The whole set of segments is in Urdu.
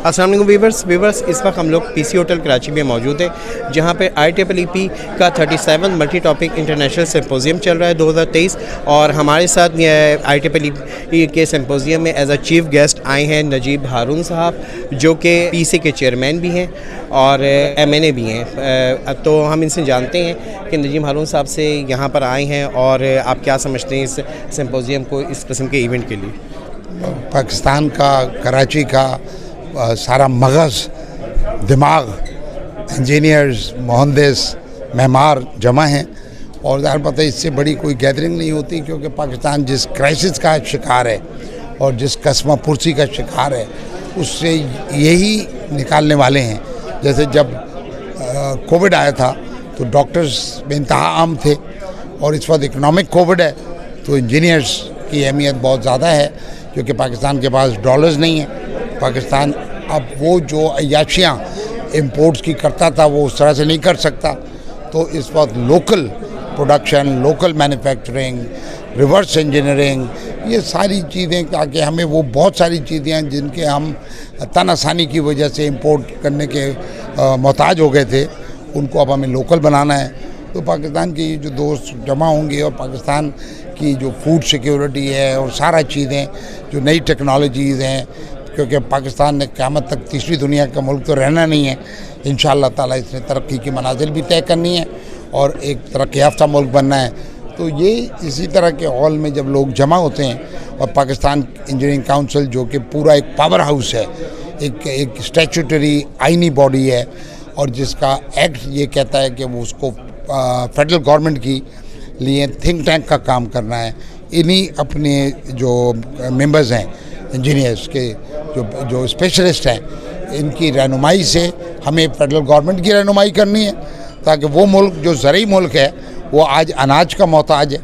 السلام علیکم ویورس اس وقت ہم لوگ پی سی ہوٹل کراچی میں موجود ہیں جہاں پہ IEEE کا 37 ملٹی ٹاپک انٹرنیشنل سمپوزیم چل رہا ہے 2023 اور ہمارے ساتھ IEEE کے سمپوزیم میں ایز اے چیف گیسٹ آئے ہیں نجیب ہارون صاحب جو کہ PC کے چیئرمین بھی ہیں اور MNA بھی ہیں. تو ہم ان سے جانتے ہیں کہ نجیب ہارون صاحب سے یہاں پر آئے ہیں اور آپ کیا سمجھتے ہیں اس سمپوزیم کو اس قسم کے ایونٹ کے لیے. پاکستان کا کراچی کا سارا مغز دماغ انجینئرز مہندس معمار جمع ہیں اور ظاہر پتہ اس سے بڑی کوئی گیدرنگ نہیں ہوتی کیونکہ پاکستان جس کرائسس کا شکار ہے اور جس قسمہ پرسی کا شکار ہے اس سے یہی نکالنے والے ہیں. جیسے جب کووڈ آیا تھا تو ڈاکٹرز بے انتہا عام تھے اور اس وقت اکنامک کووڈ ہے تو انجینئرز کی اہمیت بہت زیادہ ہے کیونکہ پاکستان کے پاس ڈالرز نہیں ہیں. پاکستان اب وہ جو عیاشیاں امپورٹس کی کرتا تھا وہ اس طرح سے نہیں کر سکتا تو اس وقت local production local manufacturing reverse engineering یہ ساری چیزیں تاکہ ہمیں وہ بہت ساری چیزیں ہیں جن کے ہم تن آسانی کی وجہ سے امپورٹ کرنے کے محتاج ہو گئے تھے ان کو اب ہمیں لوکل بنانا ہے. تو پاکستان کے جو دوست جمع ہوں گے اور پاکستان کی جو فوڈ سیکیورٹی ہے اور سارا چیزیں جو نئی ٹیکنالوجیز ہیں کیونکہ پاکستان نے قیامت تک تیسری دنیا کا ملک تو رہنا نہیں ہے انشاءاللہ تعالیٰ اس نے ترقی کی منازل بھی طے کرنی ہے اور ایک ترقی یافتہ ملک بننا ہے. تو یہ اسی طرح کے ہال میں جب لوگ جمع ہوتے ہیں اور پاکستان انجینئرنگ کونسل جو کہ پورا ایک پاور ہاؤس ہے ایک اسٹیچوٹری آئینی باڈی ہے اور جس کا ایکٹ یہ کہتا ہے کہ وہ اس کو فیڈرل گورنمنٹ کی لیے تھنک ٹینک کا کام کرنا ہے. انہی اپنے جو ممبرز ہیں انجینئرس کے جو اسپیشلسٹ ہیں ان کی رہنمائی سے ہمیں فیڈرل گورنمنٹ کی رہنمائی کرنی ہے تاکہ وہ ملک جو زرعی ملک ہے وہ آج اناج کا محتاج ہے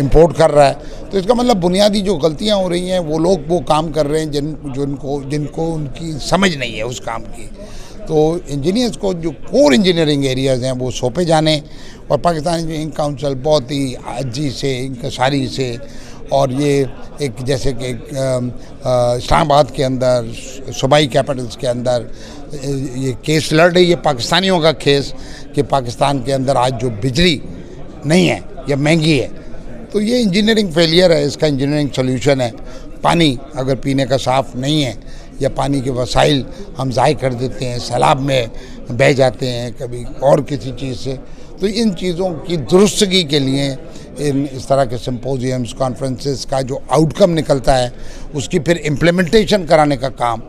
امپورٹ کر رہا ہے. تو اس کا مطلب بنیادی جو غلطیاں ہو رہی ہیں وہ لوگ وہ کام کر رہے ہیں جن کو ان کی سمجھ نہیں ہے اس کام کی. تو انجینئرس کو جو کور انجینئرنگ ایریاز ہیں وہ سونپے جانے اور پاکستان انجینئرنگ کونسل بہت ہی عاجزی سے انکساری سے اور یہ ایک جیسے کہ اسلام آباد کے اندر صوبائی کیپٹلز کے اندر یہ کیس لڑ رہی ہے پاکستانیوں کا کیس کہ پاکستان کے اندر آج جو بجلی نہیں ہے یا مہنگی ہے تو یہ انجینئرنگ فیلئر ہے. اس کا انجینئرنگ سلیوشن ہے. پانی اگر پینے کا صاف نہیں ہے یا پانی کے وسائل ہم ضائع کر دیتے ہیں سیلاب میں بہہ جاتے ہیں کبھی اور کسی چیز سے تو ان چیزوں کی درستگی کے لیے اس طرح کے سمپوزیمز کانفرنسز کا جو آؤٹ کم نکلتا ہے اس کی پھر امپلیمنٹیشن کرانے کا کام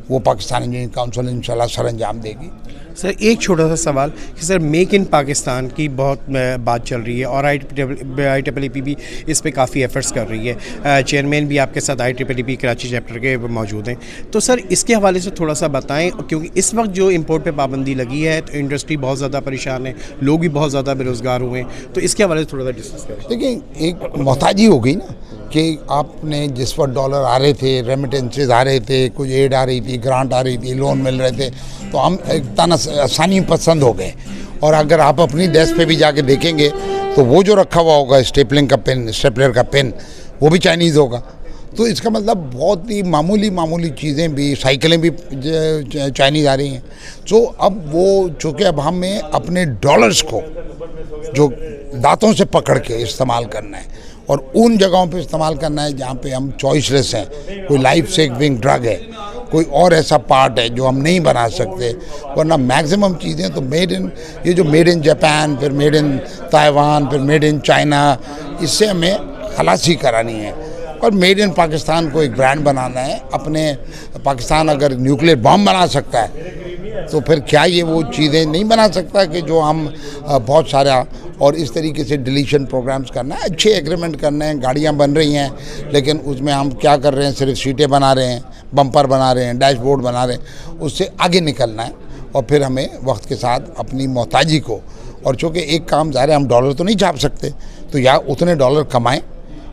وہ پاکستان انجینئرنگ کونسل انشاءاللہ سر انجام دے گی. سر ایک چھوٹا سا سوال کہ سر میک ان پاکستان کی بہت بات چل رہی ہے اور IEEE بھی اس پہ کافی ایفرٹس کر رہی ہے. چیئرمین بھی آپ کے ساتھ IEEE کراچی چیپٹر کے موجود ہیں تو سر اس کے حوالے سے تھوڑا سا بتائیں کیونکہ اس وقت جو امپورٹ پہ پابندی لگی ہے تو انڈسٹری بہت زیادہ پریشان ہے لوگ بھی بہت زیادہ بے روزگار ہوئے ہیں تو اس کے حوالے سے تھوڑا سا ڈسکس کریں. دیکھیں ایک محتاجی ہو گئی نا کہ آپ نے جس وقت ڈالر آ رہے تھے ریمیٹنسز آ رہے تھے کچھ ایڈ آ رہی تھی گرانٹ آ رہی تھی لون مل رہے تھے تو ہم ایک تن آسانی پسند ہو گئے. اور اگر آپ اپنی ڈیسک پہ بھی جا کے دیکھیں گے تو وہ جو رکھا ہوا ہوگا اسٹیپلر کا پین وہ بھی چائنیز ہوگا. تو اس کا مطلب بہت ہی معمولی چیزیں بھی سائیکلیں بھی چائنیز آ رہی ہیں. تو اب وہ چونکہ اب ہمیں اپنے ڈالرز کو جو دانتوں سے پکڑ کے استعمال کرنا ہے اور ان جگہوں پہ استعمال کرنا ہے جہاں پہ ہم چوائس لیس ہیں. کوئی لائف سیونگ ڈرگ ہے کوئی اور ایسا پارٹ ہے جو ہم نہیں بنا سکتے ورنہ میکسیمم چیزیں تو میڈ ان جاپان پھر میڈ ان تائیوان پھر میڈ ان چائنا اس سے ہمیں خلاصی کرانی ہے اور میڈ ان پاکستان کو ایک برانڈ بنانا ہے. اپنے پاکستان اگر نیوکلیئر بم بنا سکتا ہے تو پھر کیا یہ وہ چیزیں نہیں بنا سکتا کہ جو ہم بہت سارا اور اس طریقے سے ڈیلیشن پروگرامز کرنا ہے اچھے ایگریمنٹ کرنا ہے. گاڑیاں بن رہی ہیں لیکن اس میں ہم کیا کر رہے ہیں صرف سیٹیں بنا رہے ہیں بمپر بنا رہے ہیں ڈیش بورڈ بنا رہے ہیں. اس سے آگے نکلنا ہے اور پھر ہمیں وقت کے ساتھ اپنی محتاجی کو اور چونکہ ایک کام ظاہر ہے ہم ڈالر تو نہیں چھاپ سکتے تو یا اتنے ڈالر کمائیں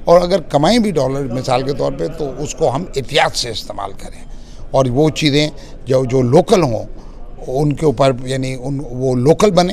اور اگر کمائیں بھی ڈالر مثال کے طور پہ تو اس کو ہم احتیاط سے استعمال کریں اور وہ چیزیں جو لوکل ہوں ان کے اوپر یعنی وہ لوکل بنے